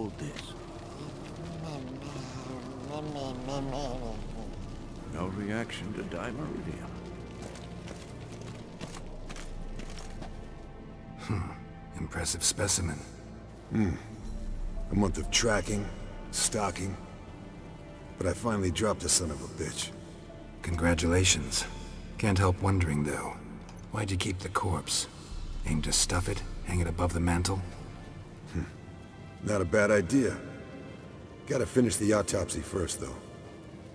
hold this. No reaction to dimeridium. Impressive specimen. A month of tracking, stalking, but I finally dropped the son of a bitch. Congratulations. Can't help wondering, though. Why'd you keep the corpse? Aim to stuff it? Hang it above the mantle? Not a bad idea. Gotta finish the autopsy first, though.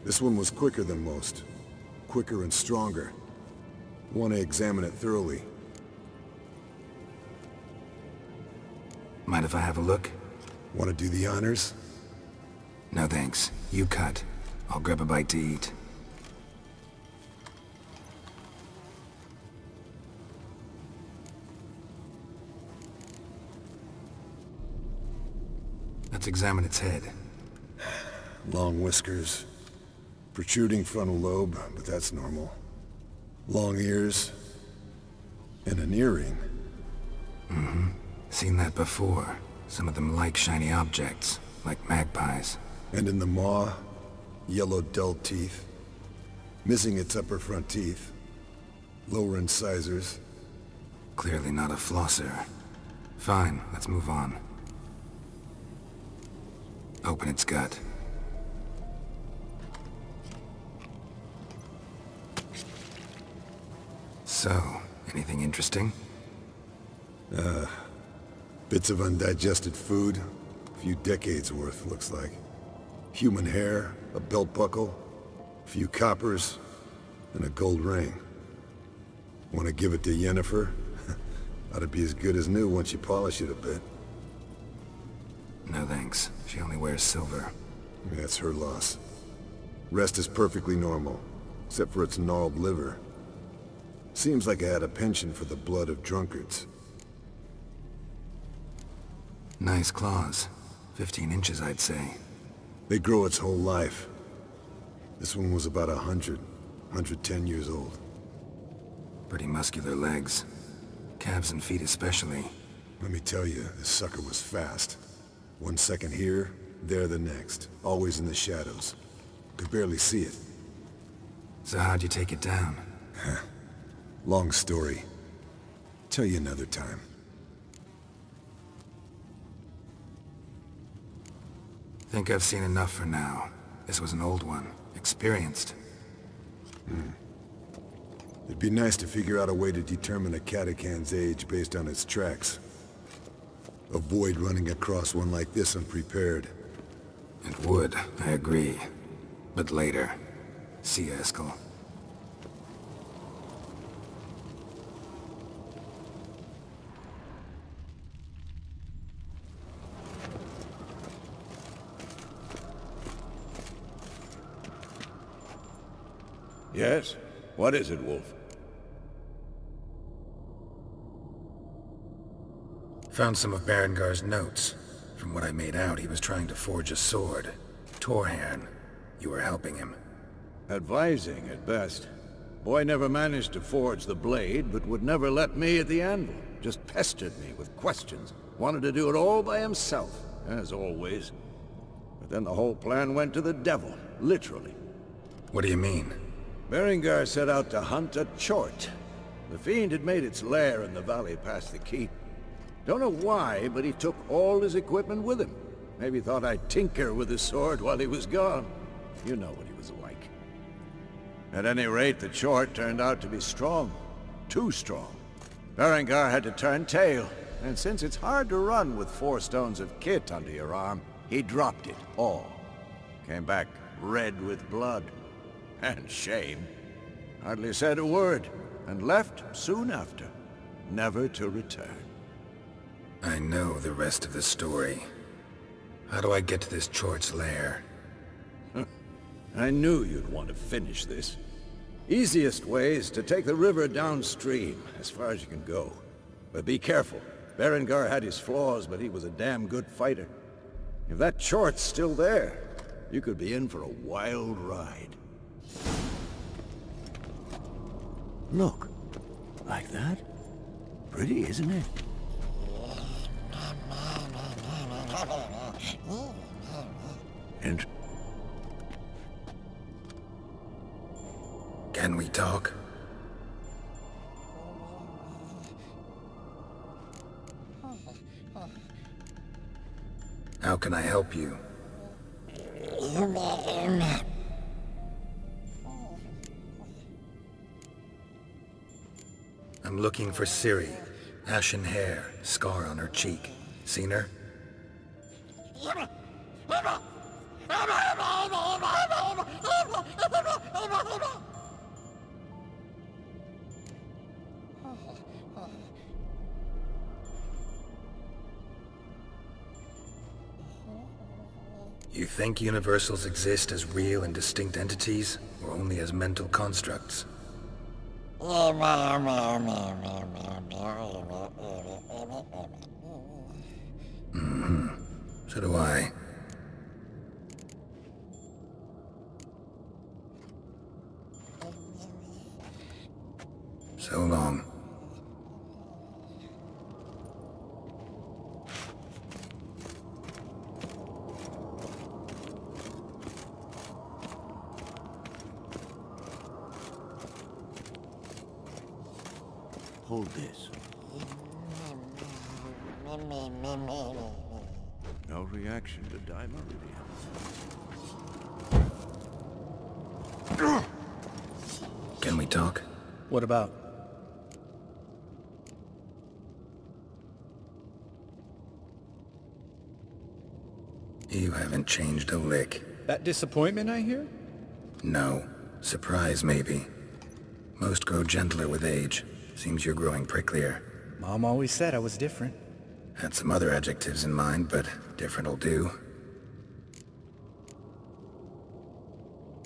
This one was quicker than most. Quicker and stronger. Want to examine it thoroughly. Mind if I have a look? Want to do the honors? No thanks. You cut. I'll grab a bite to eat. Let's examine its head. Long whiskers. Protruding frontal lobe, but that's normal. Long ears. And an earring. Seen that before. Some of them like shiny objects, like magpies. And in the maw, yellow dull teeth. Missing its upper front teeth. Lower incisors. Clearly not a flosser. Fine, let's move on. Open its gut. So, anything interesting? Bits of undigested food. A few decades worth, looks like. Human hair, a belt buckle, a few coppers, and a gold ring. Want to give it to Yennefer? Ought to be as good as new once you polish it a bit. No thanks. She only wears silver. That's her loss. Rest is perfectly normal, except for its gnarled liver. Seems like I had a penchant for the blood of drunkards. Nice claws. 15 inches, I'd say. They grow its whole life. This one was about 110 years old. Pretty muscular legs. Calves and feet especially. Let me tell you, this sucker was fast. 1 second here, there the next. Always in the shadows. Could barely see it. So how'd you take it down? Long story. Tell you another time. Think I've seen enough for now. This was an old one. Experienced. It'd be nice to figure out a way to determine a catacan's age based on its tracks. Avoid running across one like this unprepared. It would, I agree. But later. See ya, Eskel. Yes? What is it, Wolf? Found some of Berengar's notes. From what I made out, he was trying to forge a sword. Torhern. You were helping him. Advising, at best. Boy never managed to forge the blade, but would never let me at the anvil. Just pestered me with questions. Wanted to do it all by himself, as always. But then the whole plan went to the devil, literally. What do you mean? Berengar set out to hunt a chort. The fiend had made its lair in the valley past the keep. Don't know why, but he took all his equipment with him. Maybe thought I'd tinker with his sword while he was gone. You know what he was like. At any rate, the chort turned out to be strong. Too strong. Berengar had to turn tail, and since it's hard to run with 4 stones of kit under your arm, he dropped it all. Came back red with blood. And shame. Hardly said a word, and left soon after, never to return. I know the rest of the story. How do I get to this Chort's lair? I knew you'd want to finish this. Easiest way is to take the river downstream, as far as you can go. But be careful. Berengar had his flaws, but he was a damn good fighter. If that Chort's still there, you could be in for a wild ride. Look. Like that? Pretty, isn't it? And can we talk? How can I help you? I'm looking for Ciri. Ashen hair, scar on her cheek. Seen her? You think universals exist as real and distinct entities, or only as mental constructs? So do I. So long. hold this. No reaction to Dimeridium. Can we talk? What about? You haven't changed a lick. That disappointment I hear? No. Surprise, maybe. Most grow gentler with age. Seems you're growing pricklier. Mom always said I was different. Had some other adjectives in mind, but different'll do.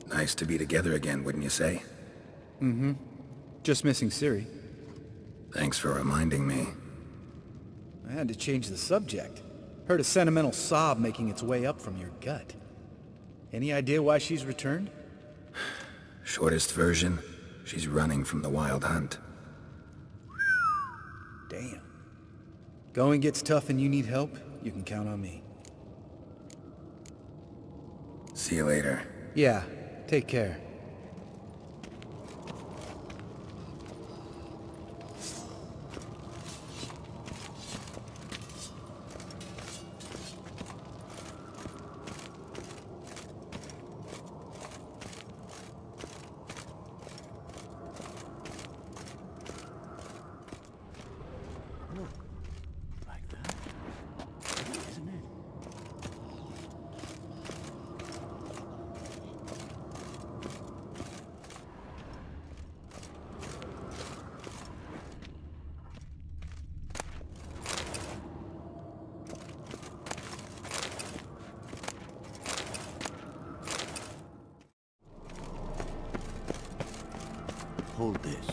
Nice to be together again, wouldn't you say? Mm-hmm. Just missing Ciri. Thanks for reminding me. I had to change the subject. Heard a sentimental sob making its way up from your gut. Any idea why she's returned? Shortest version, she's running from the wild hunt. Damn. Going gets tough and you need help, you can count on me. See you later. Yeah, take care. Hold this.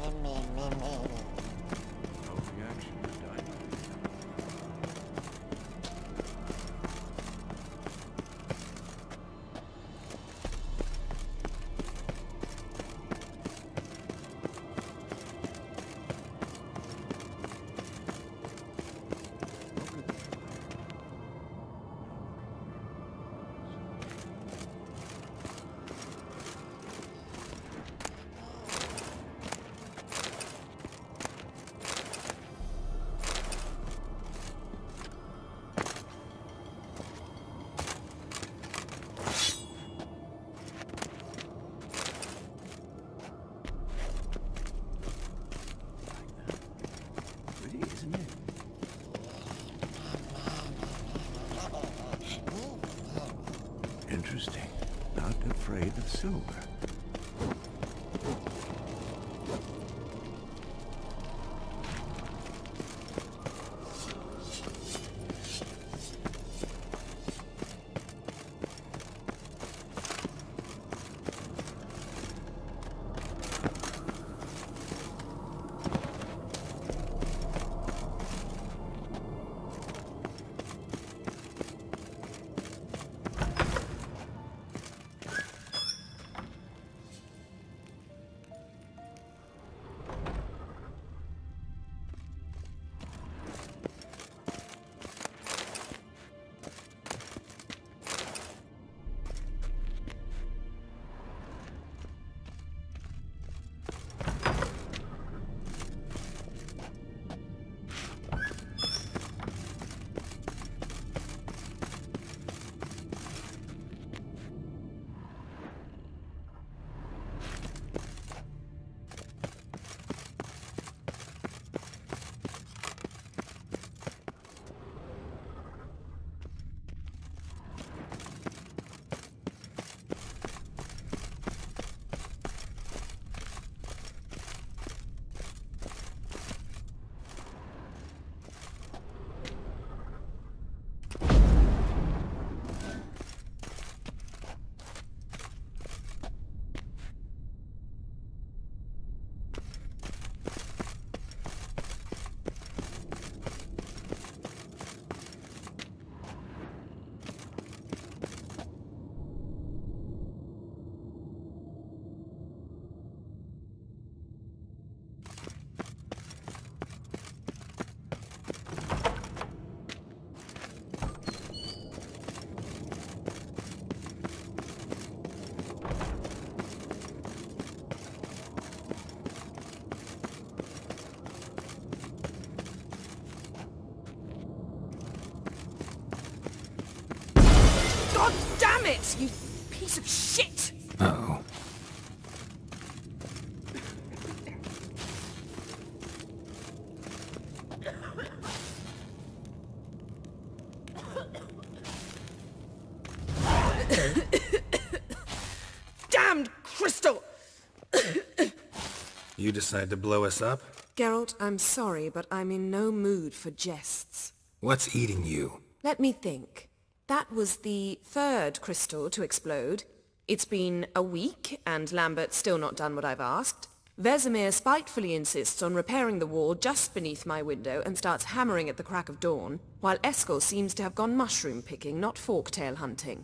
No reaction to Dimeridium. Interesting. Not afraid of silver. God damn it, you piece of shit! Uh-oh. Damned crystal! You decide to blow us up? Geralt, I'm sorry, but I'm in no mood for jests. What's eating you? Let me think. That was the third crystal to explode. It's been a week, and Lambert's still not done what I've asked. Vesemir spitefully insists on repairing the wall just beneath my window and starts hammering at the crack of dawn, while Eskel seems to have gone mushroom picking, not forktail hunting.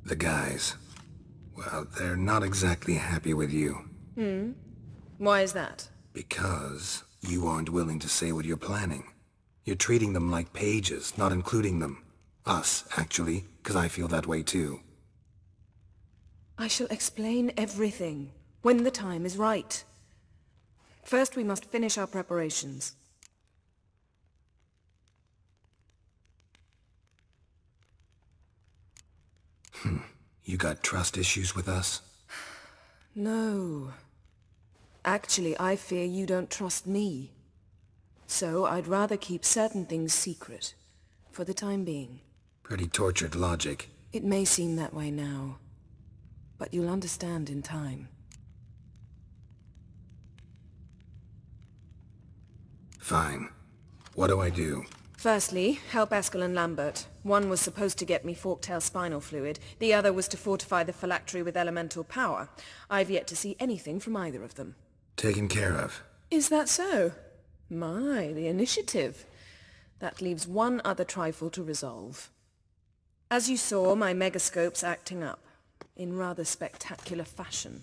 The guys. Well, they're not exactly happy with you. Why is that? Because you aren't willing to say what you're planning. You're treating them like pages, not including them. Us, actually, because I feel that way too. I shall explain everything, when the time is right. First, we must finish our preparations. You got trust issues with us? No. Actually, I fear you don't trust me. So I'd rather keep certain things secret, for the time being. Pretty tortured logic. It may seem that way now, but you'll understand in time. Fine. What do I do? Firstly, help Eskel and Lambert. One was supposed to get me forktail spinal fluid, the other was to fortify the phylactery with elemental power. I've yet to see anything from either of them. Taken care of. Is that so? My, the initiative. That leaves one other trifle to resolve. As you saw, my megascope's acting up, in rather spectacular fashion.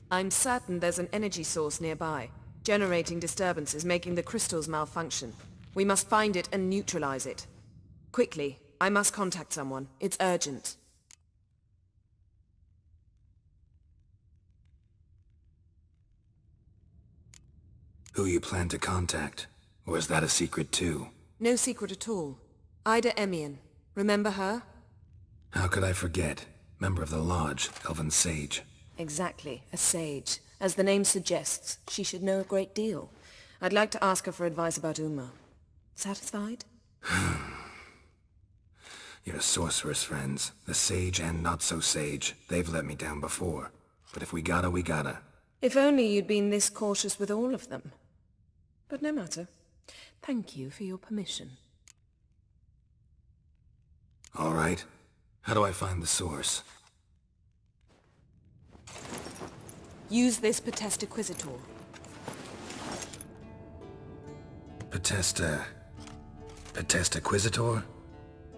I'm certain there's an energy source nearby, generating disturbances, making the crystals malfunction. We must find it and neutralize it. Quickly, I must contact someone. It's urgent. Who you plan to contact? Or is that a secret too? No secret at all. Ida Emian. Remember her? How could I forget? Member of the Lodge, Elven Sage. Exactly, a sage. As the name suggests, she should know a great deal. I'd like to ask her for advice about Uma. Satisfied? Your sorceress friends, the sage and not-so-sage, they've let me down before. But if we gotta, we gotta. If only you'd been this cautious with all of them. But no matter. Thank you for your permission. All right. How do I find the source? Use this Potestaquisitor. Potestaquisitor?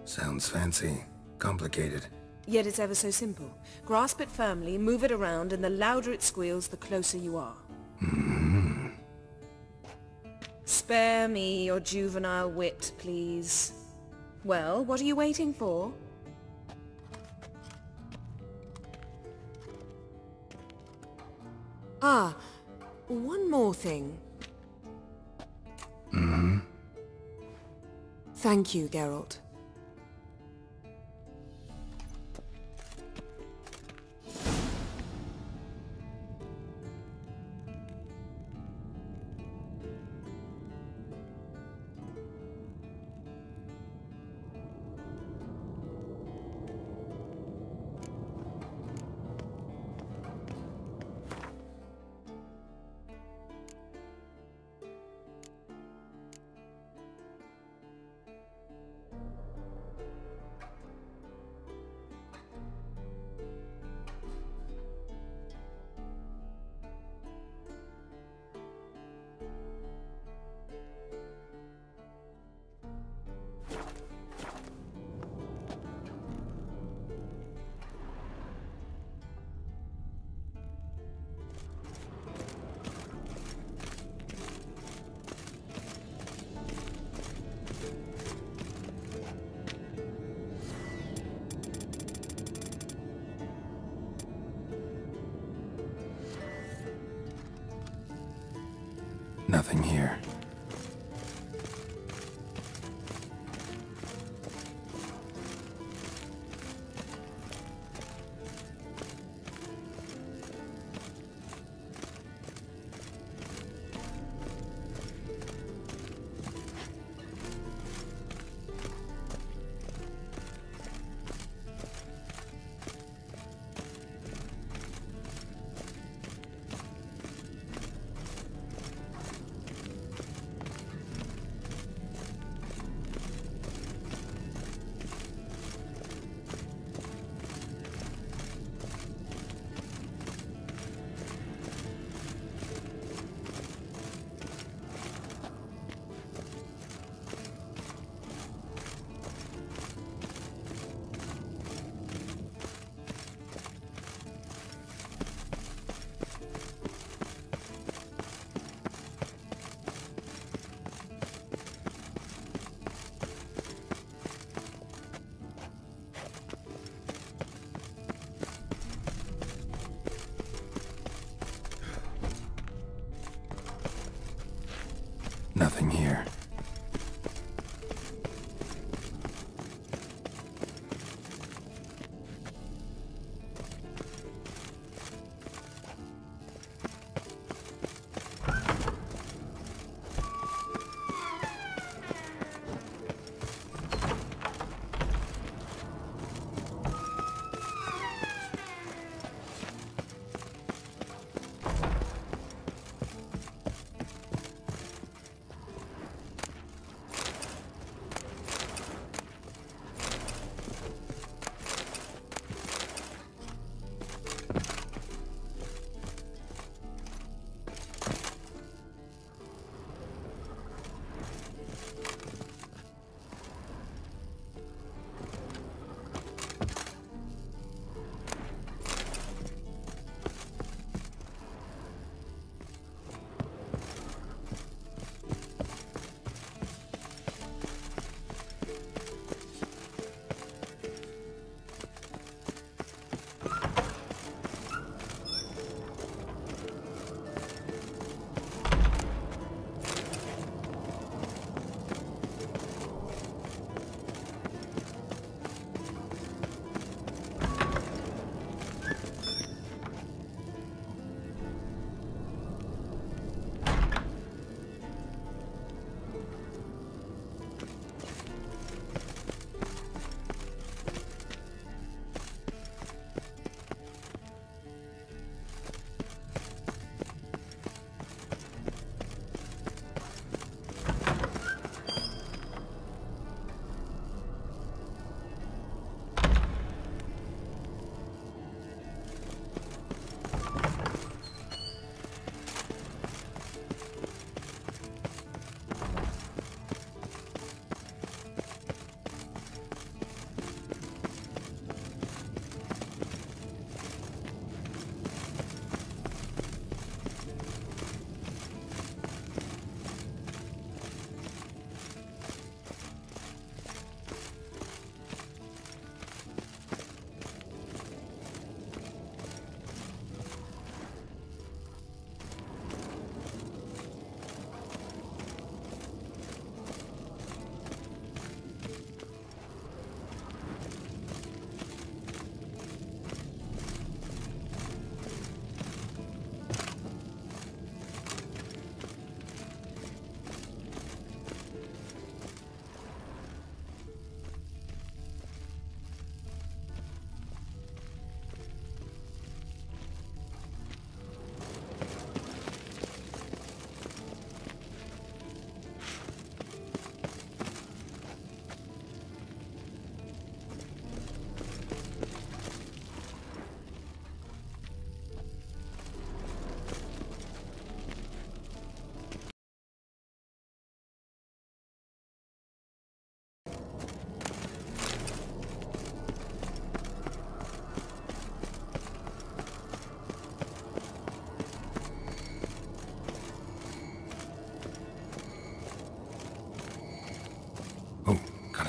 Sounds fancy. Complicated. Yet it's ever so simple. Grasp it firmly, move it around, and the louder it squeals, the closer you are. Spare me your juvenile wit, please. Well, what are you waiting for? Ah, one more thing. Thank you, Geralt. Nothing here.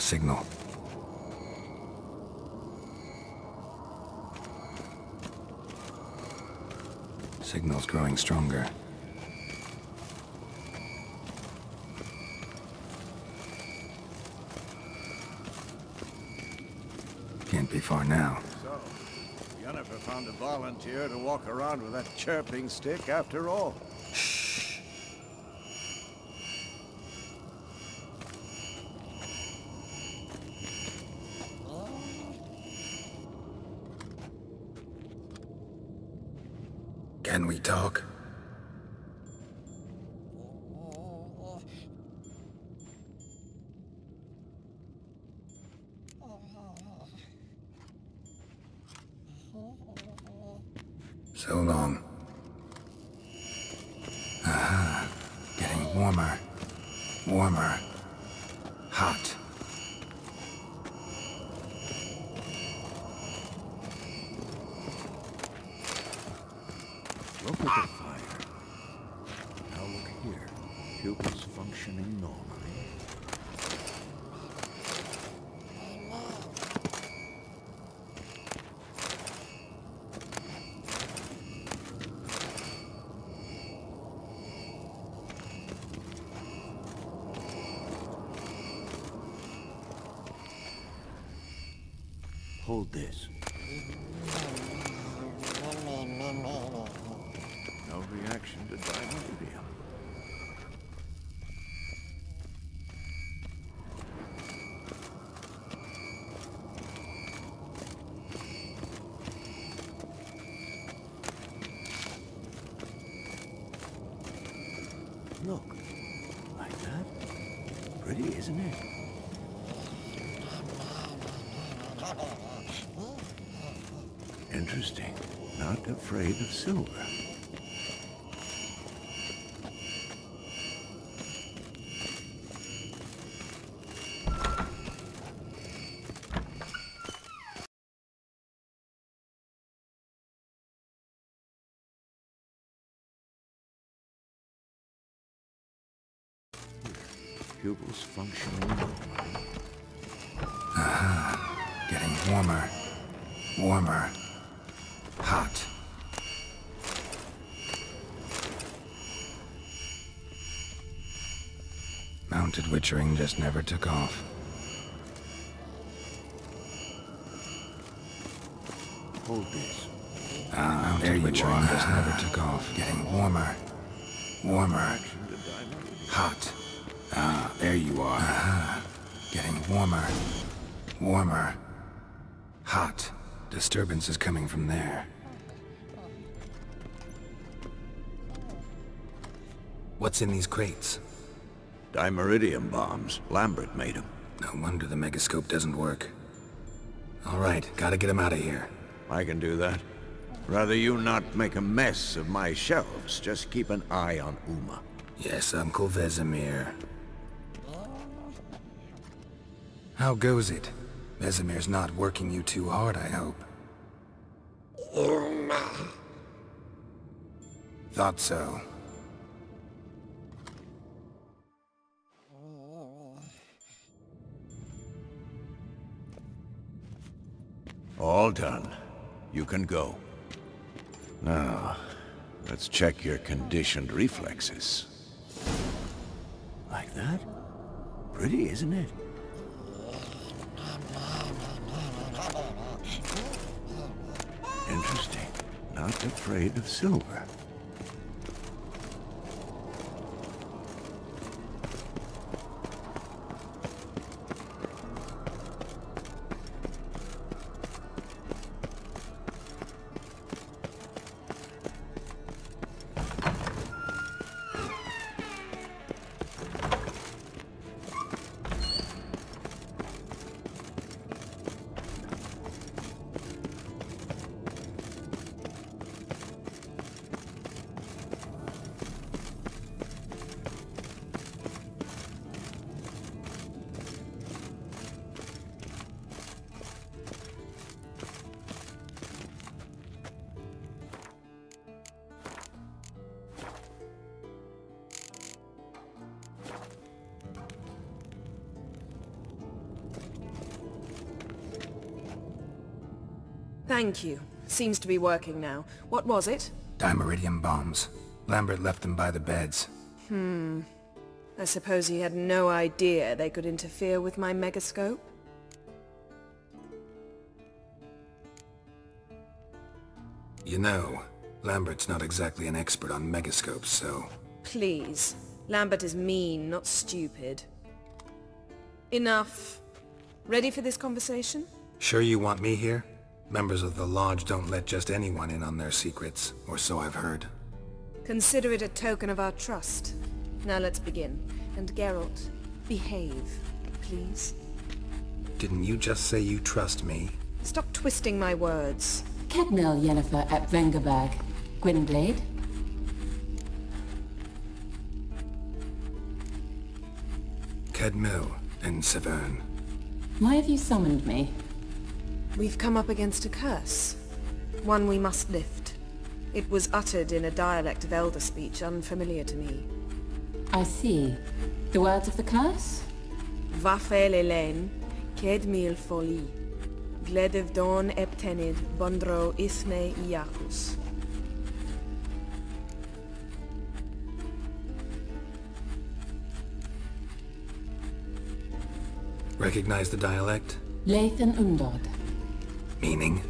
signal. Signal's growing stronger. Can't be far now. So, Yennefer found a volunteer to walk around with that chirping stick after all. Shh. Can we talk? So long. Aha. Getting warmer. Warmer. Hot. Look at the fire. Now look here. Pupils functioning normally. Hold this. No reaction to Disturbance. Look, like that. Pretty, isn't it? Interesting. Not afraid of silver. Pupils functioning normally. Aha. Getting warmer. Warmer. Hot. Mounted witchering just never took off. Hold this. Ah, there witchering just never took off. Getting warmer. Warmer. Hot. Ah, there you are. Aha. Getting warmer. Warmer. Hot. Disturbance is coming from there. What's in these crates? Dimeridium bombs. Lambert made them. No wonder the megascope doesn't work. All right, gotta get him out of here. I can do that. Rather you not make a mess of my shelves. Just keep an eye on Uma. Yes, Uncle Vesemir. How goes it? Vesemir's not working you too hard, I hope. Thought so. All done. You can go. Now, let's check your conditioned reflexes. Like that? Pretty, isn't it? Interesting. Not afraid of silver. Thank you. Seems to be working now. What was it? Dimeridium bombs. Lambert left them by the beds. I suppose he had no idea they could interfere with my megascope? You know, Lambert's not exactly an expert on megascopes, so... Please. Lambert is mean, not stupid. Enough. Ready for this conversation? Sure you want me here? Members of the Lodge don't let just anyone in on their secrets, or so I've heard. Consider it a token of our trust. Now let's begin. And Geralt, behave, please. Didn't you just say you trust me? Stop twisting my words. Kedmil Yennefer of Vengerberg. Gwynblade? Kedmil and Severn. Why have you summoned me? We've come up against a curse. One we must lift. It was uttered in a dialect of Elder speech unfamiliar to me. I see. The words of the curse? Vafel Elaine, Kedmil foli. Gledev don eptenid bondro ithne iacus. Recognize the dialect? Lathan Undod. Meaning?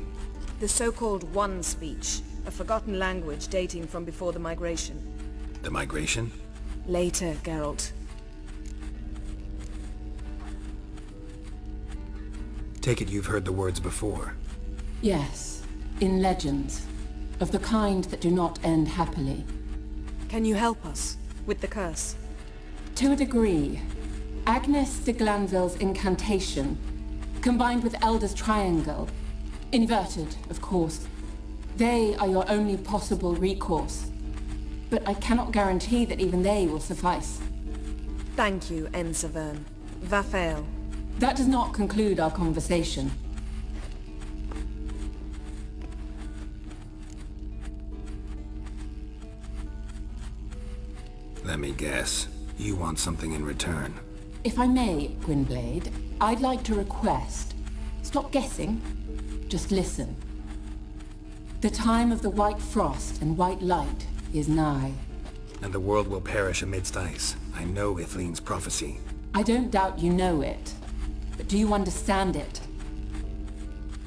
The so-called One speech, a forgotten language dating from before the migration. The migration? Later, Geralt. Take it you've heard the words before. Yes, in legends. Of the kind that do not end happily. Can you help us with the curse? To a degree. Agnes de Glanville's incantation, combined with Elder's triangle, inverted, of course. They are your only possible recourse. But I cannot guarantee that even they will suffice. Thank you, Severn. Vafel. That does not conclude our conversation. Let me guess. You want something in return. If I may, Gwynblade, I'd like to request. Stop guessing. Just listen. The time of the white frost and white light is nigh. And the world will perish amidst ice. I know Ithleen's prophecy. I don't doubt you know it. But do you understand it?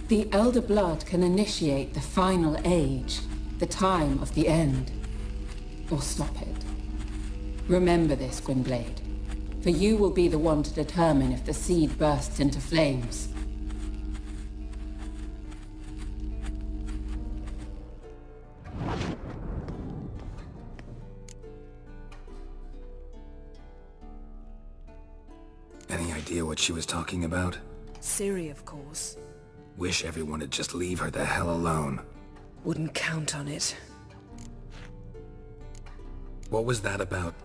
The Elder Blood can initiate the final age, the time of the end. Or stop it. Remember this, Gwynblade. For you will be the one to determine if the seed bursts into flames. Any idea what she was talking about? Ciri, of course. Wish everyone would just leave her the hell alone. Wouldn't count on it. What was that about?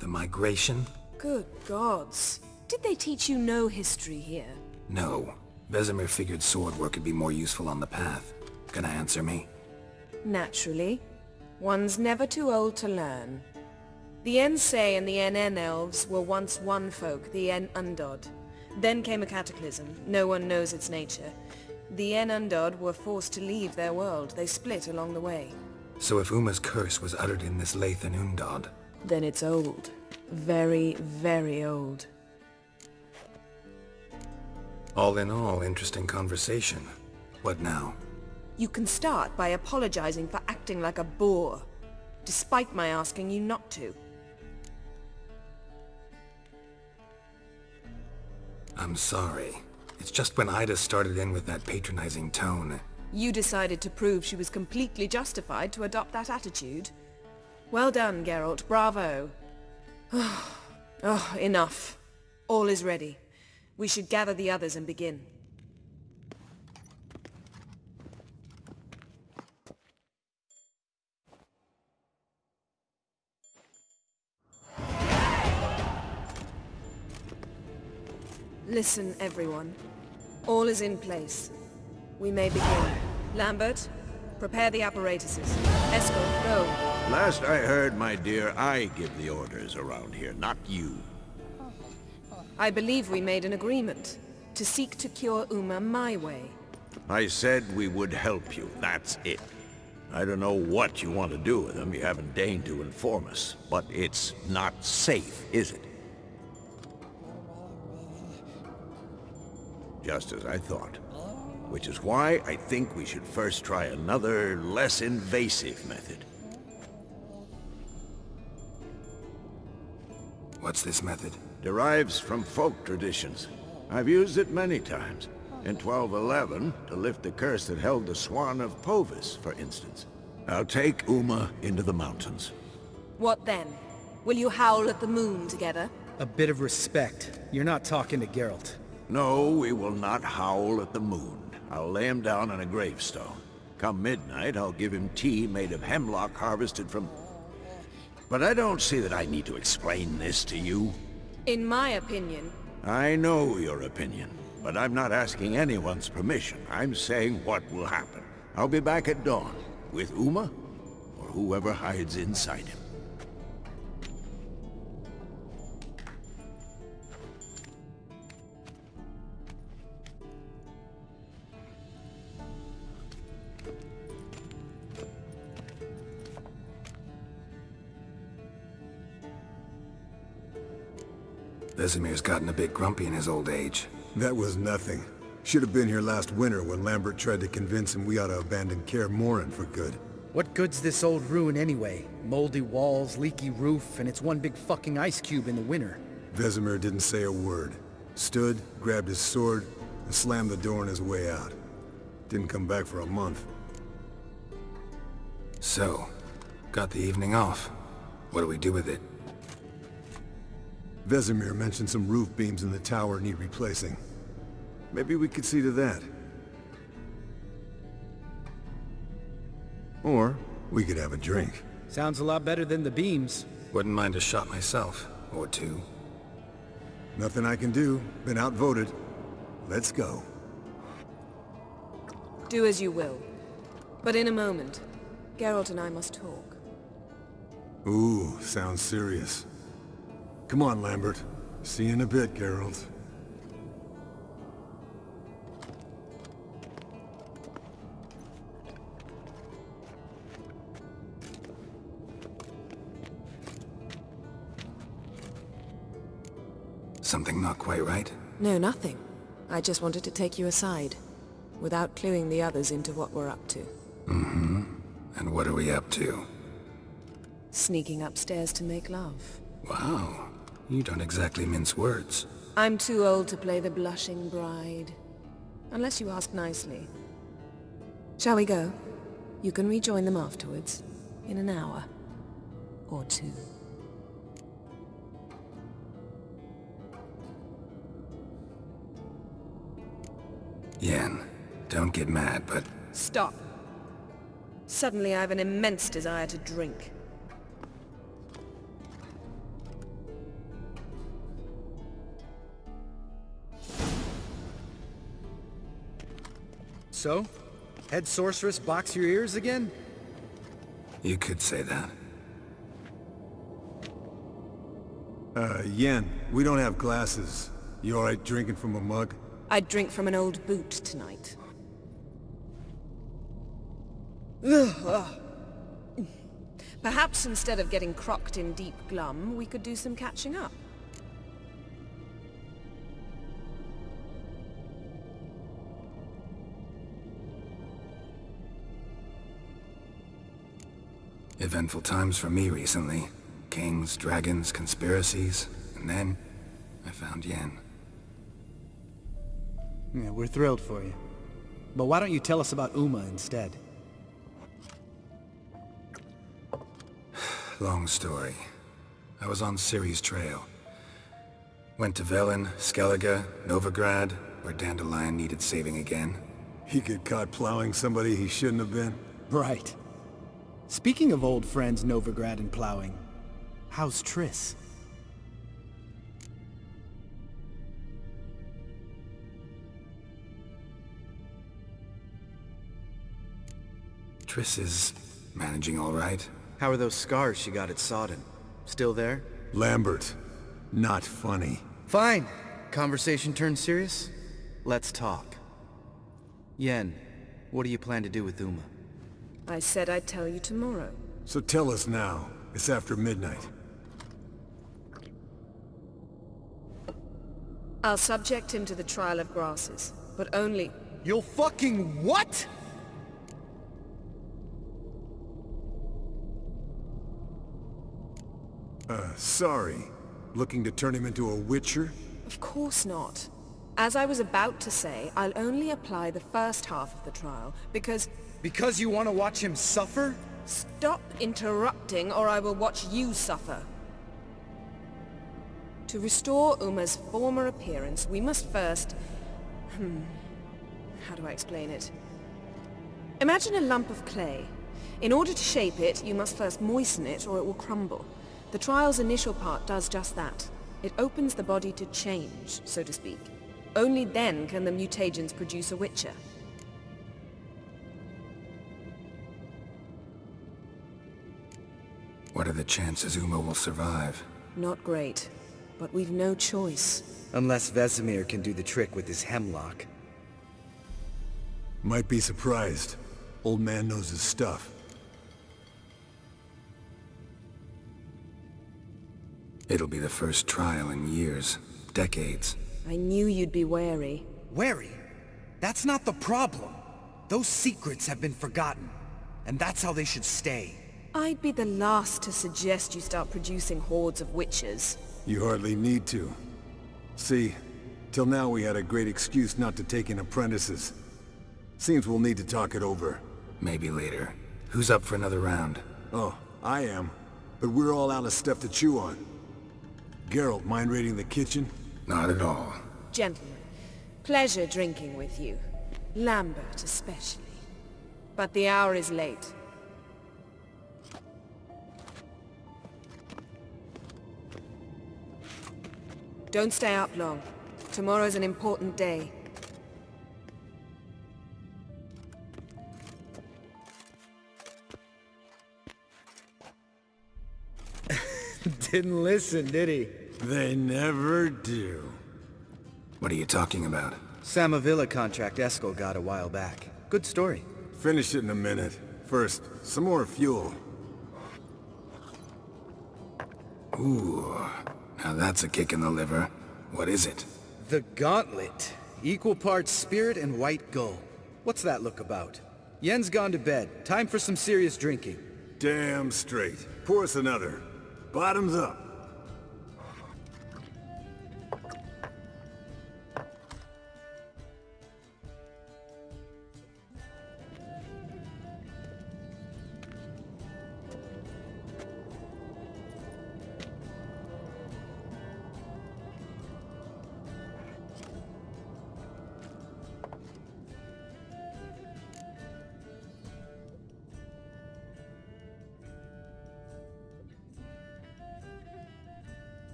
The migration? Good gods. Did they teach you no history here? No. Vesemir figured sword work could be more useful on the path. Gonna answer me? Naturally. One's never too old to learn. The Ensei and the NN elves were once one folk, the En Undod. Then came a cataclysm. No one knows its nature. The En Undod were forced to leave their world. They split along the way. So if Uma's curse was uttered in this Lathan Undod... Then it's old. Very, very old. All in all, interesting conversation. What now? You can start by apologizing for acting like a boor, despite my asking you not to. I'm sorry. It's just when Ida started in with that patronizing tone... You decided to prove she was completely justified to adopt that attitude. Well done, Geralt. Bravo. Oh, enough. All is ready. We should gather the others and begin. Listen, everyone. All is in place. We may begin. Lambert, prepare the apparatuses. Eskel, go. Last I heard, my dear, I give the orders around here, not you. I believe we made an agreement to seek to cure Uma my way. I said we would help you, that's it. I don't know what you want to do with them, you haven't deigned to inform us, but it's not safe, is it? Just as I thought. Which is why I think we should first try another, less invasive method. What's this method? Derives from folk traditions. I've used it many times. In 1211, to lift the curse that held the Swan of Povis, for instance. I'll take Uma into the mountains. What then? Will you howl at the moon together? A bit of respect. You're not talking to Geralt. No, we will not howl at the moon. I'll lay him down on a gravestone. Come midnight, I'll give him tea made of hemlock harvested from... But I don't see that I need to explain this to you. In my opinion... I know your opinion, but I'm not asking anyone's permission. I'm saying what will happen. I'll be back at dawn, with Uma, or whoever hides inside him. Vesemir's gotten a bit grumpy in his old age. That was nothing. Should have been here last winter when Lambert tried to convince him we ought to abandon Kaer Morhen for good. What good's this old ruin anyway? Moldy walls, leaky roof, and it's one big fucking ice cube in the winter. Vesemir didn't say a word. Stood, grabbed his sword, and slammed the door on his way out. Didn't come back for a month. So, got the evening off. What do we do with it? Vesemir mentioned some roof beams in the tower need replacing. Maybe we could see to that. Or we could have a drink. Sounds a lot better than the beams. Wouldn't mind a shot myself, or two. Nothing I can do. Been outvoted. Let's go. Do as you will. But in a moment, Geralt and I must talk. Ooh, sounds serious. Come on, Lambert. See you in a bit, Geralt. Something not quite right? No, nothing. I just wanted to take you aside, without cluing the others into what we're up to. Mm-hmm. And what are we up to? Sneaking upstairs to make love. Wow. You don't exactly mince words. I'm too old to play the blushing bride. Unless you ask nicely. Shall we go? You can rejoin them afterwards. In an hour. Or two. Yen, don't get mad, but... Stop. Suddenly I have an immense desire to drink. So? Head sorceress box your ears again? You could say that. Yen, we don't have glasses. You alright drinking from a mug? I'd drink from an old boot tonight. Perhaps instead of getting crocked in deep glum, we could do some catching up. Eventful times for me recently. Kings, dragons, conspiracies, and then I found Yen. Yeah, we're thrilled for you. But why don't you tell us about Uma instead? Long story. I was on Ciri's trail. Went to Velen, Skellige, Novigrad, where Dandelion needed saving again. He get caught plowing somebody he shouldn't have been? Right. Speaking of old friends Novigrad and plowing, how's Triss? Triss is managing all right. How are those scars she got at Sodden? Still there? Lambert. Not funny. Fine. Conversation turned serious? Let's talk. Yen, what do you plan to do with Uma? I said I'd tell you tomorrow. So tell us now. It's after midnight. I'll subject him to the trial of grasses, but only... You'll fucking what?! Sorry. Looking to turn him into a witcher? Of course not. As I was about to say, I'll only apply the first half of the trial, because... Because you want to watch him suffer? Stop interrupting, or I will watch you suffer. To restore Uma's former appearance, we must first... How do I explain it? Imagine a lump of clay. In order to shape it, you must first moisten it, or it will crumble. The trial's initial part does just that. It opens the body to change, so to speak. Only then can the mutagens produce a witcher. What are the chances Uma will survive? Not great, but we've no choice. Unless Vesemir can do the trick with his hemlock. Might be surprised. Old man knows his stuff. It'll be the first trial in years. Decades. I knew you'd be wary. Wary? That's not the problem. Those secrets have been forgotten. And that's how they should stay. I'd be the last to suggest you start producing hordes of witches. You hardly need to. See, till now we had a great excuse not to take in apprentices. Seems we'll need to talk it over. Maybe later. Who's up for another round? Oh, I am. But we're all out of stuff to chew on. Geralt, mind raiding the kitchen? Not at all. Gentlemen, pleasure drinking with you. Lambert especially. But the hour is late. Don't stay up long. Tomorrow's an important day. Didn't listen, did he? They never do. What are you talking about? Samavilla contract Eskel got a while back. Good story. Finish it in a minute. First, some more fuel. Ooh, now that's a kick in the liver. What is it? The Gauntlet. Equal parts spirit and white gull. What's that look about? Yen's gone to bed. Time for some serious drinking. Damn straight. Pour us another. Bottoms up.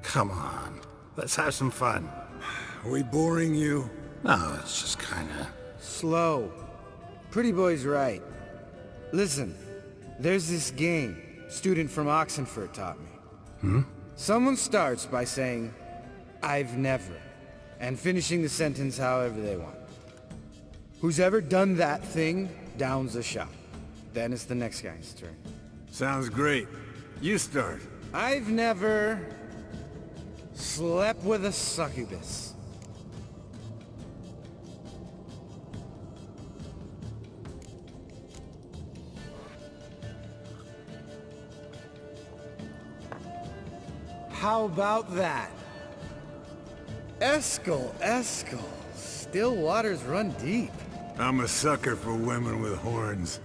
Come on. Let's have some fun. Are we boring you? Oh, it's just kinda... Slow. Pretty boy's right. Listen, there's this game student from Oxenford taught me. Someone starts by saying, "I've never," and finishing the sentence however they want. Who's ever done that thing downs a shot. Then it's the next guy's turn. Sounds great. You start. I've never... slept with a succubus. How about that? Eskel, Eskel. Still waters run deep. I'm a sucker for women with horns.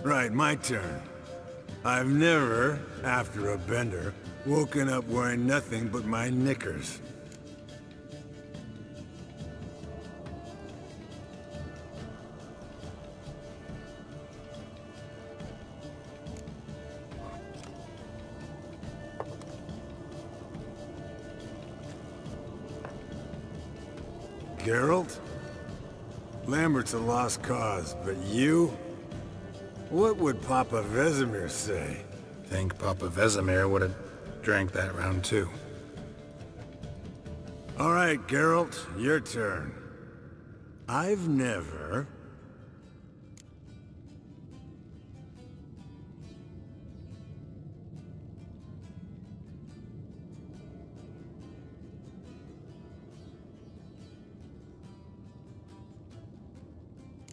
Right, my turn. I've never, after a bender, woken up wearing nothing but my knickers. Geralt? Lambert's a lost cause, but you? What would Papa Vesemir say? Think Papa Vesemir would have drank that round too. All right, Geralt, your turn. I've never...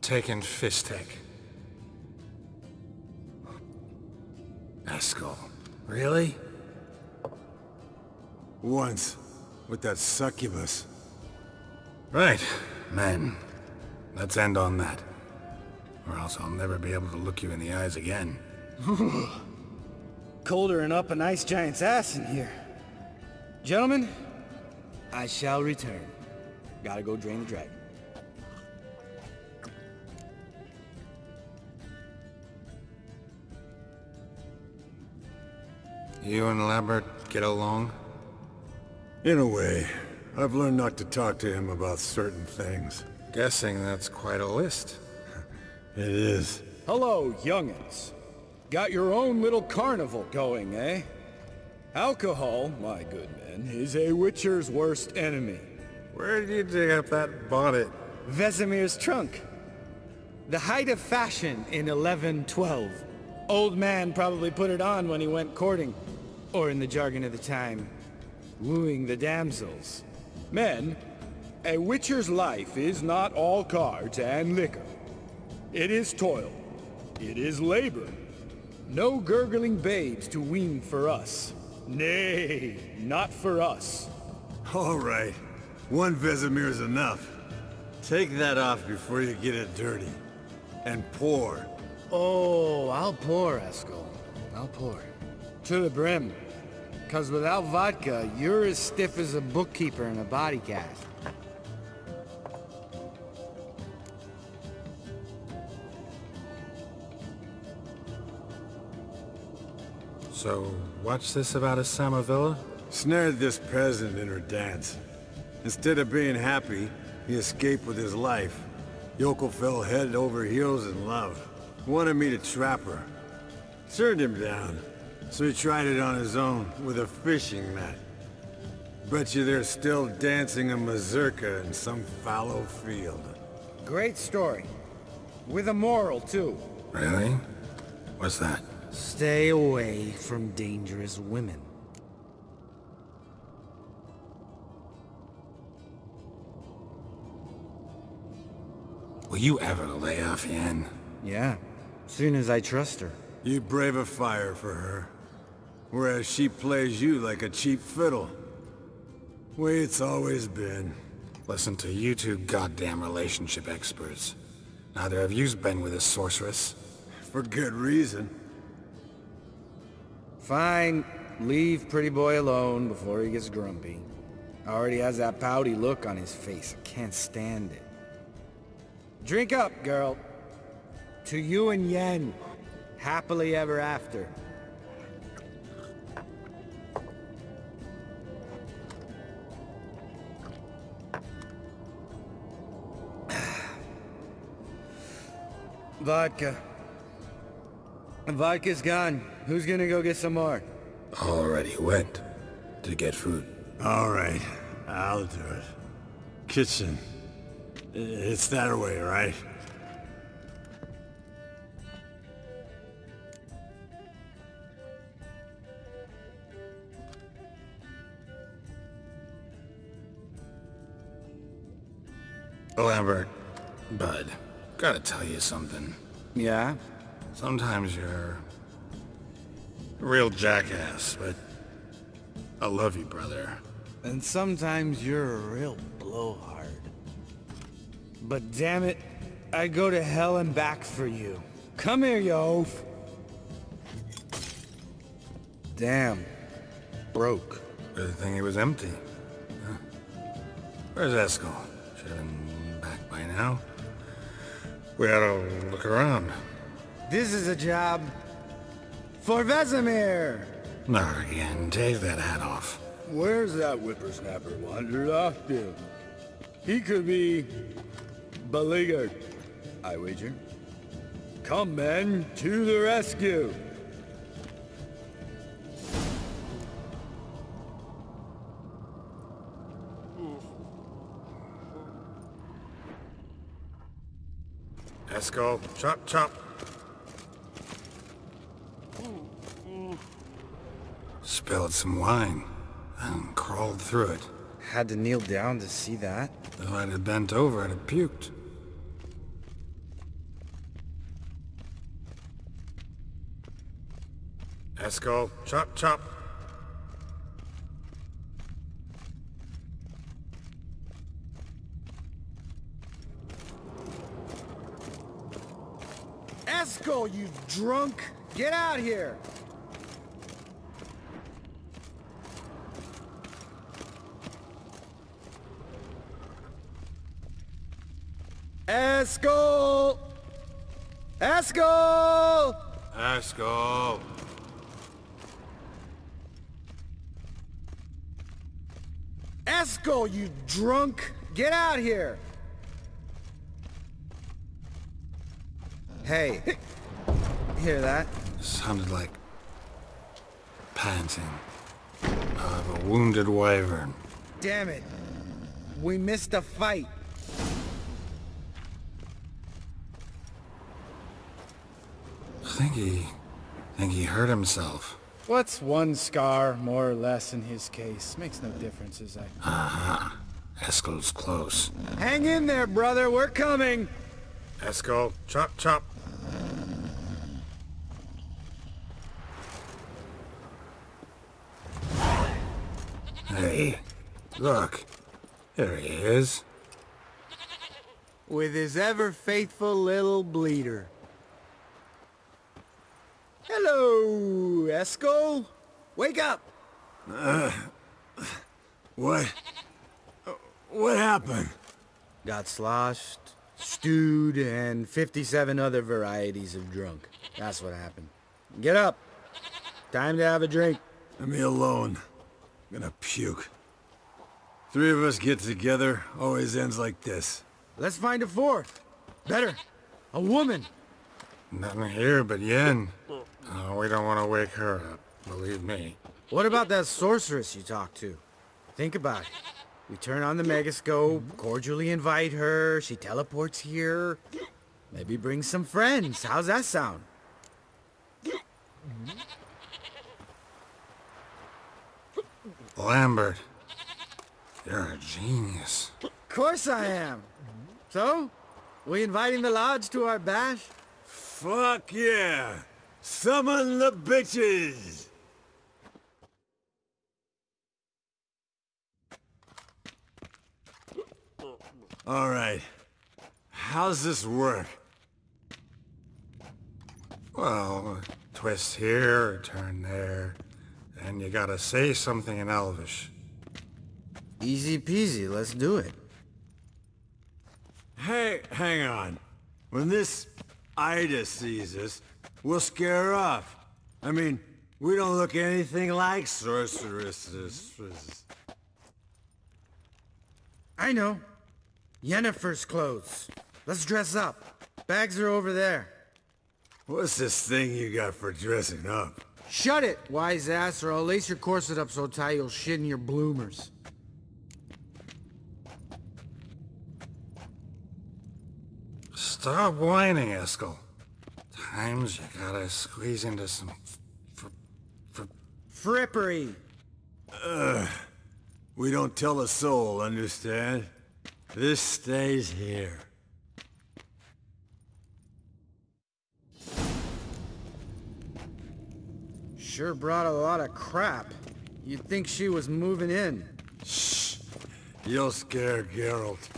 Taken Fistek. Eskel. Really? Once, with that succubus. Right, men. Let's end on that. Or else I'll never be able to look you in the eyes again. Colder than up an ice giant's ass in here. Gentlemen, I shall return. Gotta go drain the dragon. You and Lambert get along? In a way. I've learned not to talk to him about certain things. Guessing that's quite a list. It is. Hello, young'uns. Got your own little carnival going, eh? Alcohol, my good men, is a witcher's worst enemy. Where did you dig up that bonnet? Vesemir's trunk. The height of fashion in 1112. Old man probably put it on when he went courting. Or in the jargon of the time, wooing the damsels. Men, a witcher's life is not all cards and liquor. It is toil. It is labor. No gurgling babes to wean for us. Nay, not for us. All right. One Vesemir's enough. Take that off before you get it dirty. And pour. Oh, I'll pour, Eskel. I'll pour. To the brim. 'Cause without vodka, you're as stiff as a bookkeeper in a body cast. So, what's this about a Samavilla? Snared this peasant in her dance. Instead of being happy, he escaped with his life. Yoko fell head over heels in love. Wanted me to trap her. Turned him down. So he tried it on his own, with a fishing net. Bet you they're still dancing a mazurka in some fallow field. Great story. With a moral, too. Really? What's that? Stay away from dangerous women. Will you ever lay off, Yen? Yeah, soon as I trust her. You brave a fire for her. Whereas she plays you like a cheap fiddle. Way it's always been. Listen to you two goddamn relationship experts. Neither of you's been with a sorceress. For good reason. Fine. Leave pretty boy alone before he gets grumpy. Already has that pouty look on his face. I can't stand it. Drink up, girl. To you and Yen. Happily ever after. Vodka. Vodka's gone. Who's gonna go get some more? Already went to get food. All right, I'll do it. Kitchen. It's that way, right? Lambert, bud, gotta tell you something. Yeah? Sometimes you're a real jackass, but I love you, brother. And sometimes you're a real blowhard. But damn it, I'd go to hell and back for you. Come here, you oaf. Damn. Broke. Good thing it was empty. Huh. Where's Eskel? Should have been back by now. We ought to look around. This is a job for Vesemir! Not again. Take that hat off. Where's that whippersnapper wandered off to? He could be beleaguered, I wager. Come, men, to the rescue! Oof. Eskel, chop chop. Spilled some wine and crawled through it. Had to kneel down to see that. If I'd have bent over, I'd have puked. Eskel, chop chop. Eskel, you drunk! Get out here! Eskel! Eskel! Eskel. Eskel, you drunk! Get out here! Hey, hear that? Sounded like panting of a wounded wyvern. Damn it. We missed a fight. Think he hurt himself. What's one scar, more or less, in his case? Makes no difference, is it? Aha. Eskel's close. Hang in there, brother. We're coming. Eskel, chop chop. Hey, look. There he is. With his ever-faithful little bleeder. Hello, Eskel. Wake up. What happened? Got sloshed, stewed, and 57 other varieties of drunk. That's what happened. Get up. Time to have a drink. Leave me alone. I'm gonna puke. Three of us get together, always ends like this. Let's find a fourth. Better. A woman. Nothing here but Yen. Oh, we don't want to wake her up, believe me. What about that sorceress you talked to? Think about it. We turn on the megascope, cordially invite her, she teleports here. Maybe bring some friends. How's that sound? Lambert, you're a genius. Of course I am. So, we inviting the lodge to our bash? Fuck yeah! Summon the bitches! All right. How's this work? Well, twist here, turn there, and you gotta say something in Elvish. Easy peasy, let's do it. Hey, hang on. When this Ida sees us, we'll scare her off. I mean, we don't look anything like sorceresses. I know. Yennefer's clothes. Let's dress up. Bags are over there. What's this thing you got for dressing up? Shut it, wise ass, or I'll lace your corset up so tight you'll shit in your bloomers. Stop whining, Eskel. Times you gotta squeeze into some Frippery. We don't tell a soul, understand? This stays here. Sure brought a lot of crap. You'd think she was moving in. Shh. You'll scare Geralt.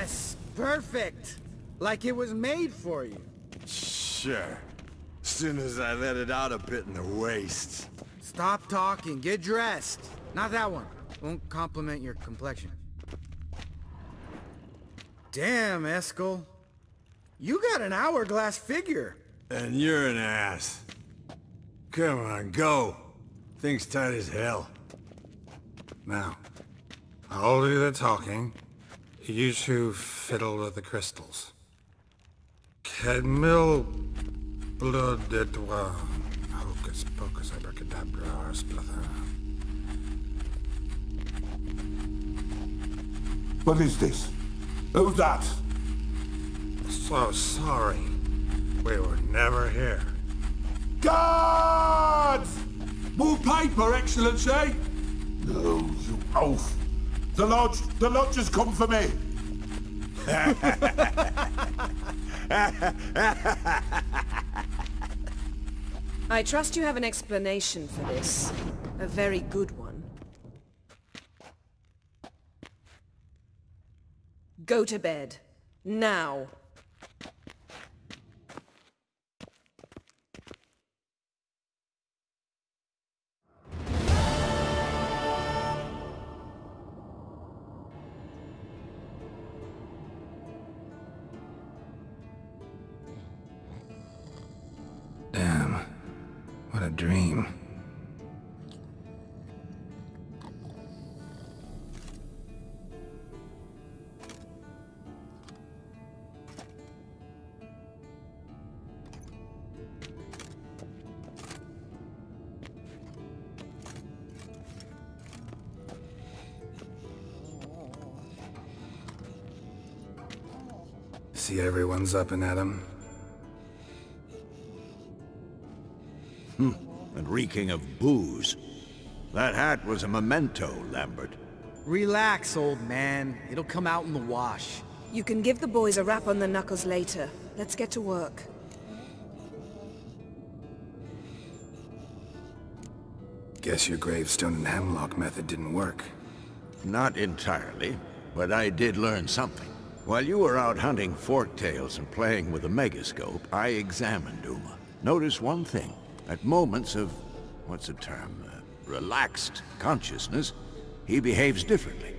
Yes! Perfect! Like it was made for you. Sure. Soon as I let it out a bit in the waist. Stop talking, get dressed. Not that one. Won't compliment your complexion. Damn, Eskel. You got an hourglass figure. And you're an ass. Come on, go. Thing's tight as hell. Now, I'll do the talking. You two fiddle with the crystals. Cadmil blood de toi. Hocus pocus abracadabra splather. What is this? Who's that? So sorry. We were never here. Guards! More paper, Excellency! No, you oaf! The lodge has come for me! I trust you have an explanation for this. A very good one. Go to bed. Now. Damn. What a dream. See everyone's up and at 'em. And reeking of booze. That hat was a memento, Lambert. Relax, old man. It'll come out in the wash. You can give the boys a rap on the knuckles later. Let's get to work. Guess your gravestone and hemlock method didn't work. Not entirely, but I did learn something. While you were out hunting forktails and playing with a megascope, I examined Uma. Notice one thing. At moments of, what's the term, relaxed consciousness, he behaves differently.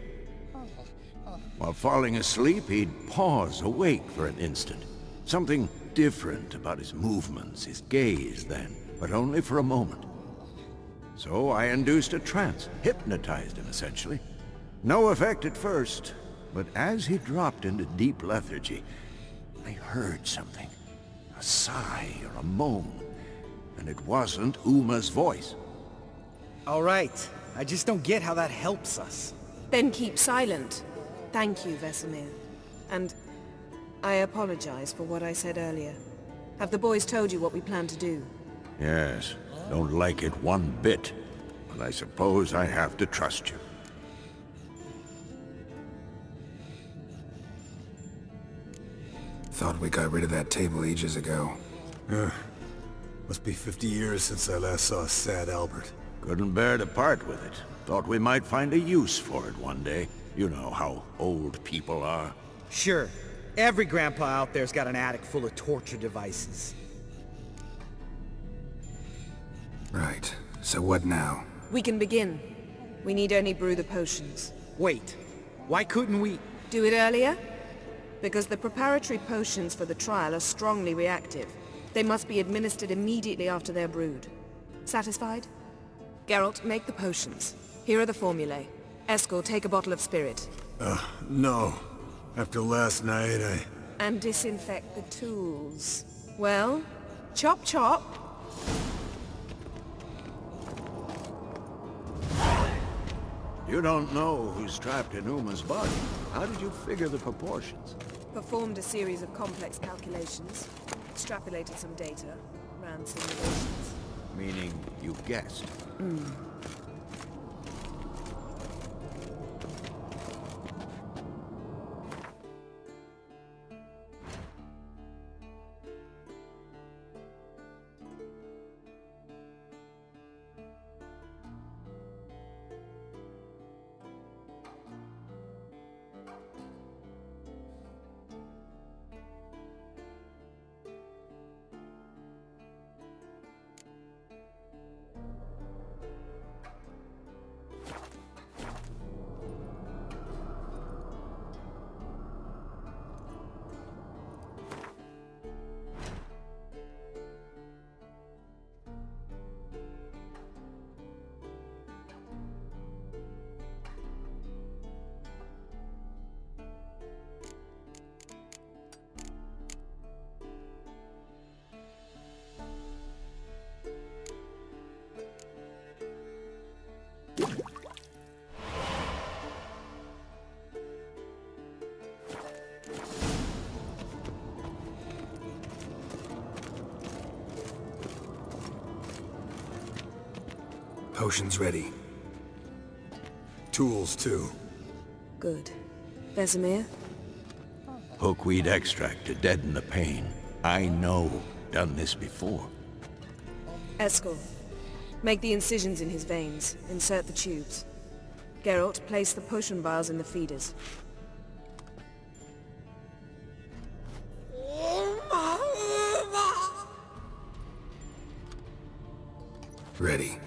While falling asleep, he'd pause awake for an instant. Something different about his movements, his gaze then, but only for a moment. So I induced a trance, hypnotized him essentially. No effect at first, but as he dropped into deep lethargy, I heard something. A sigh or a moan. And it wasn't Uma's voice. All right. I just don't get how that helps us. Then keep silent. Thank you, Vesemir. And I apologize for what I said earlier. Have the boys told you what we plan to do? Yes. Don't like it one bit. But I suppose I have to trust you. Thought we got rid of that table ages ago. Must be 50 years since I last saw sad Albert. Couldn't bear to part with it. Thought we might find a use for it one day. You know how old people are. Sure. Every grandpa out there's got an attic full of torture devices. Right. So what now? We can begin. We need only brew the potions. Wait. Why couldn't we... Do it earlier? Because the preparatory potions for the trial are strongly reactive. They must be administered immediately after they're brewed. Satisfied? Geralt, make the potions. Here are the formulae. Eskel, take a bottle of spirit. No. After last night, And disinfect the tools. Well, chop chop. You don't know who's trapped in Uma's body. How did you figure the proportions? Performed a series of complex calculations. Extrapolated some data. Ran simulations. Meaning you guessed. Potion's ready. Tools, too. Good. Vesemir? Hookweed extract to deaden the pain. I know. Done this before. Eskel. Make the incisions in his veins. Insert the tubes. Geralt, place the potion vials in the feeders. Ready.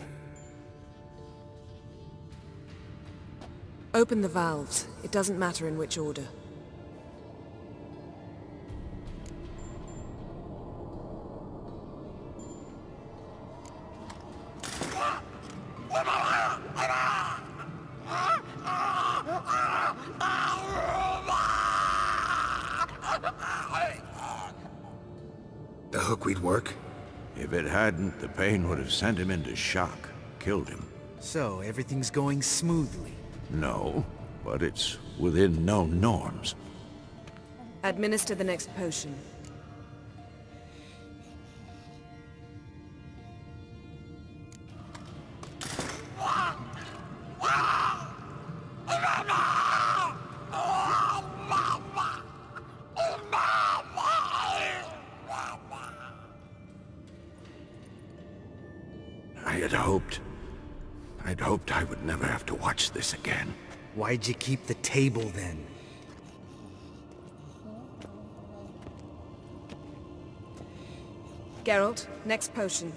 Open the valves. It doesn't matter in which order. The hookweed work? If it hadn't, the pain would have sent him into shock. Killed him. So, everything's going smoothly? No, but it's within known norms. Administer the next potion. I'd hoped I would never have to watch this again. Why'd you keep the table then? Geralt, next potion.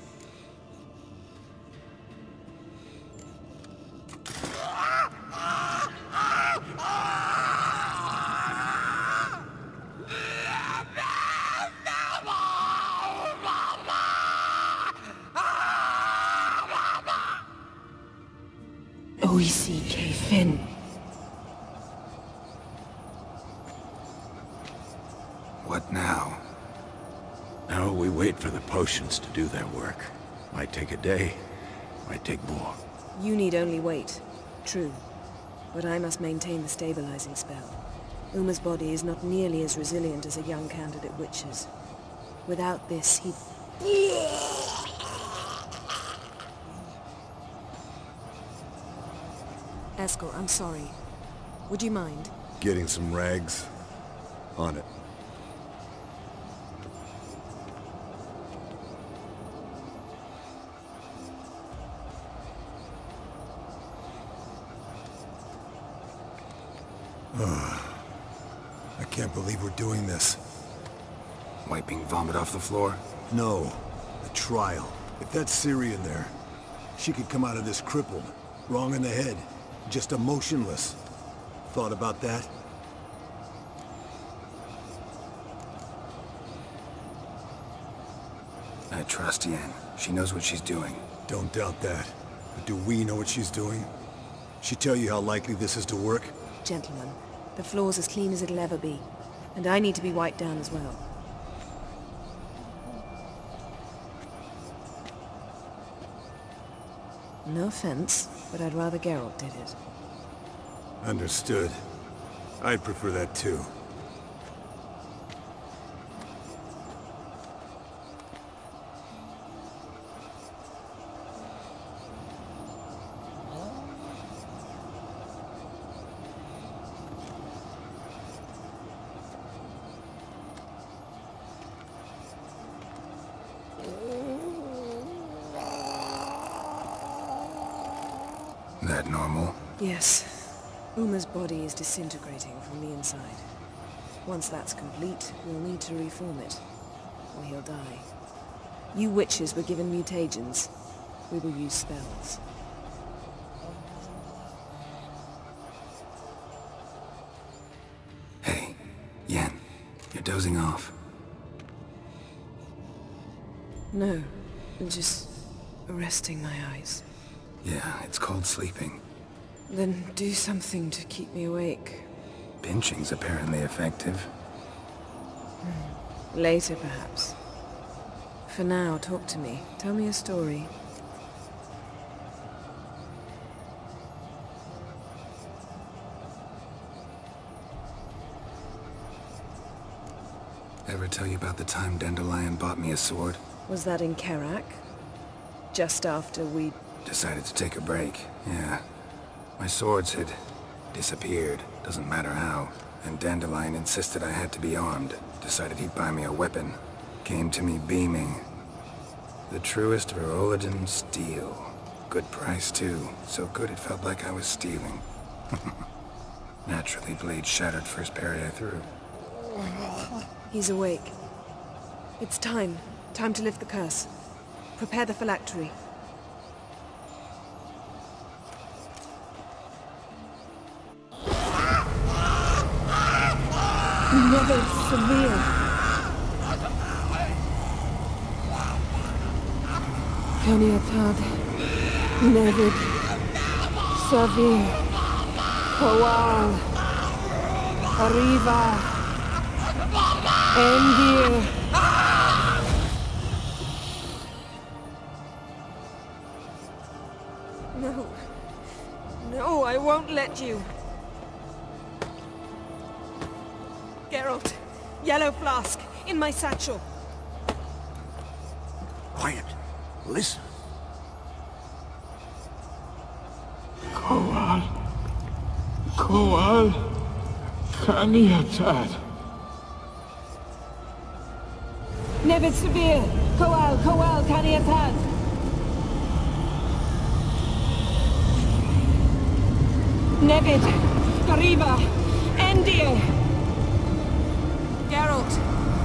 Fin. What now? Now we wait for the potions to do their work. Might take a day, might take more. You need only wait. True. But I must maintain the stabilizing spell. Uma's body is not nearly as resilient as a young candidate witch's. Without this, he... Eskel, I'm sorry. Would you mind? Getting some rags? On it. I can't believe we're doing this. Wiping vomit off the floor? No. The trial. If that's Ciri in there, she could come out of this crippled. Wrong in the head. Just emotionless. Thought about that? I trust Yen. She knows what she's doing. Don't doubt that. But do we know what she's doing? She tell you how likely this is to work? Gentlemen, the floor's as clean as it'll ever be. And I need to be wiped down as well. No offense, but I'd rather Geralt did it. Understood. I'd prefer that too. That normal? Yes. Uma's body is disintegrating from the inside. Once that's complete, we'll need to reform it, or he'll die. You witches were given mutagens. We will use spells. Hey, Yen, you're dozing off. No, I'm just resting my eyes. Yeah, it's called sleeping. Then do something to keep me awake. Pinching's apparently effective. Later, perhaps. For now, talk to me. Tell me a story. Ever tell you about the time Dandelion bought me a sword? Was that in Kerak? Just after we Decided to take a break, yeah. My swords had disappeared, doesn't matter how. And Dandelion insisted I had to be armed. Decided he'd buy me a weapon. Came to me beaming. The truest Veroligan steel. Good price too. So good it felt like I was stealing. Naturally, blade shattered first parry I threw. He's awake. It's time. Time to lift the curse. Prepare the phylactery. Never severe. Caniatad. Nevid. Severe. Kowal. Arriva. Endir. No. No, I won't let you. Geralt, yellow flask, in my satchel. Quiet. Listen. Kowal. Kowal. Caniatad. Nevid Severe. Kowal, Caniatad. Nevid. Arriva. Endir. Geralt,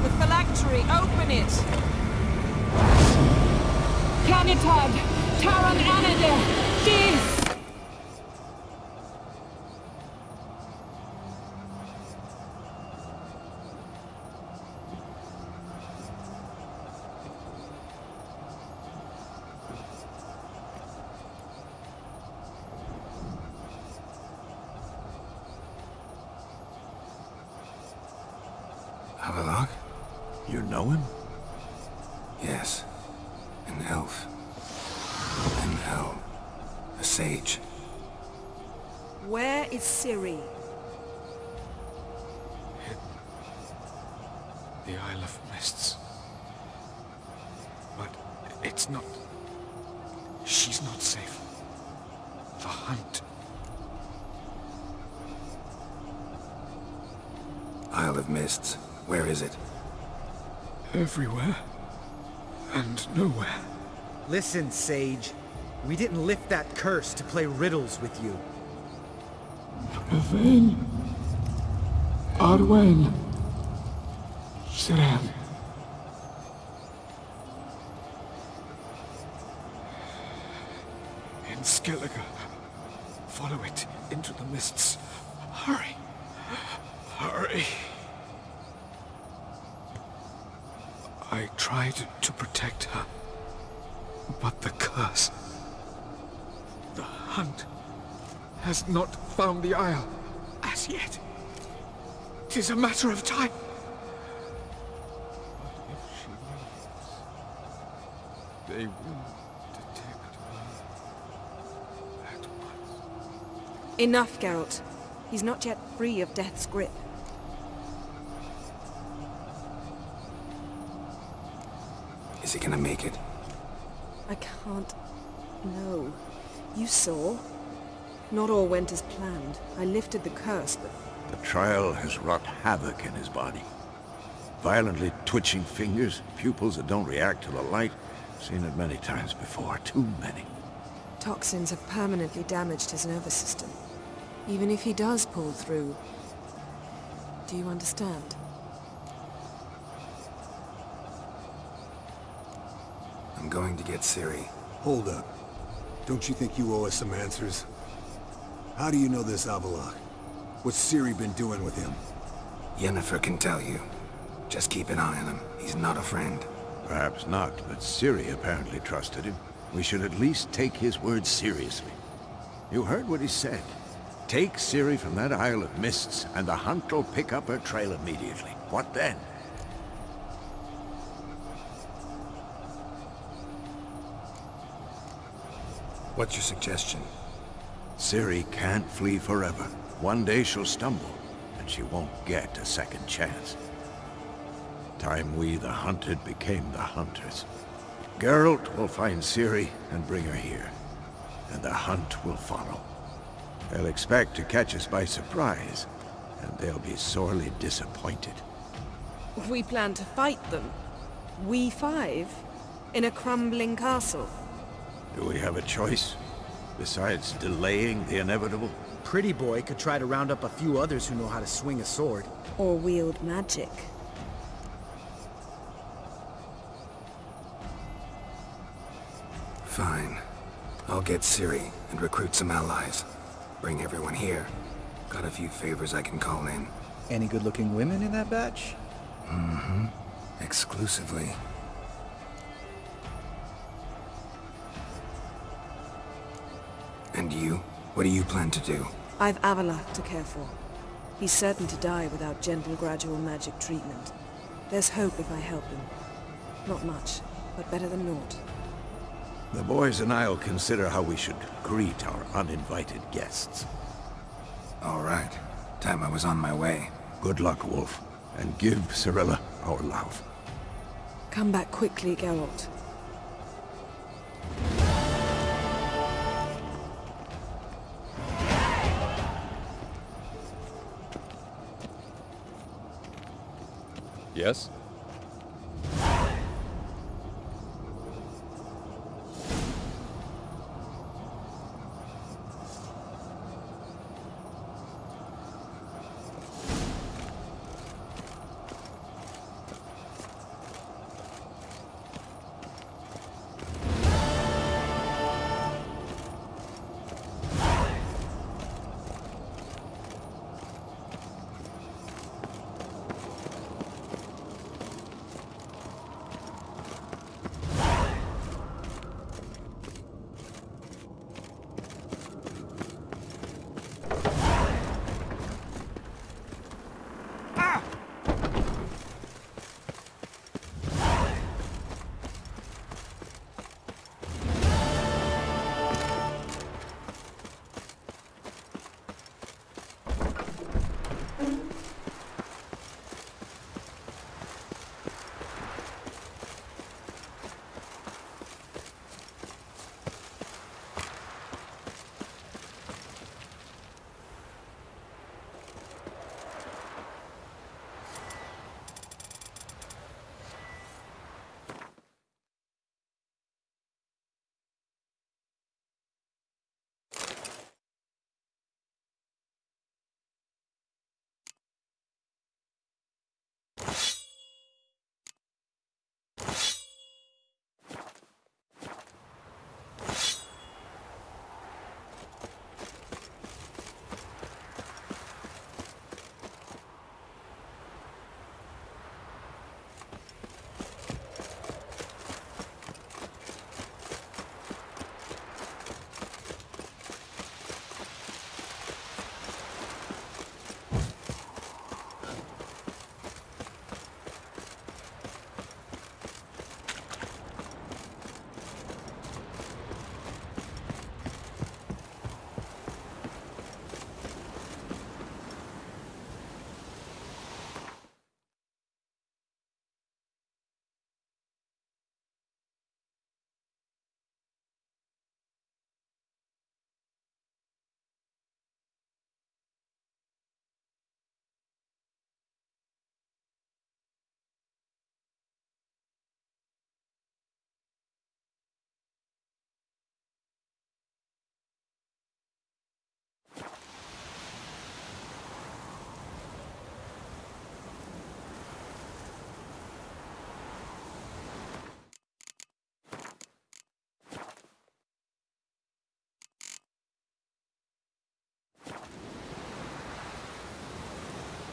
the phylactery, open it! Caniatad, Taran Anadir, Dis! Avalok? You know him? Yes. An elf. An elf. A sage. Where is Ciri? The Isle of Mists. But it's not... She's not safe. The hunt. Isle of Mists. Where is it? Everywhere. And nowhere. Listen, Sage. We didn't lift that curse to play riddles with you. Elaine. Arwen. Siren. In Skellige. Follow it into the mists. Hurry. Hurry. I tried to protect her, but the curse, the hunt, has not found the Isle as yet. 'Tis a matter of time. But if she leaves, they will detect her at once. Enough, Geralt. He's not yet free of death's grip. Is he gonna make it? I can't... No. You saw. Not all went as planned. I lifted the curse, but... The trial has wrought havoc in his body. Violently twitching fingers, pupils that don't react to the light. Seen it many times before. Too many. Toxins have permanently damaged his nervous system. Even if he does pull through... Do you understand? I'm going to get Ciri. Hold up. Don't you think you owe us some answers? How do you know this Avalok? What's Ciri been doing with him? Yennefer can tell you. Just keep an eye on him. He's not a friend. Perhaps not, but Ciri apparently trusted him. We should at least take his words seriously. You heard what he said. Take Ciri from that Isle of Mists, and the hunt will pick up her trail immediately. What then? What's your suggestion? Ciri can't flee forever. One day she'll stumble, and she won't get a second chance. Time we, the hunted, became the hunters. Geralt will find Ciri and bring her here. and the hunt will follow. They'll expect to catch us by surprise, and they'll be sorely disappointed. We plan to fight them. We five? In a crumbling castle? Do we have a choice? Besides delaying the inevitable? Pretty boy could try to round up a few others who know how to swing a sword. Or wield magic. Fine. I'll get Ciri and recruit some allies. Bring everyone here. Got a few favors I can call in. Any good-looking women in that batch? Mm-hmm. Exclusively. And you? What do you plan to do? I've Avila to care for. He's certain to die without gentle, gradual magic treatment. There's hope if I help him. Not much, but better than naught. The boys and I'll consider how we should greet our uninvited guests. All right. Time I was on my way. Good luck, Wolf, and give Cirilla our love. Come back quickly, Geralt. Yes?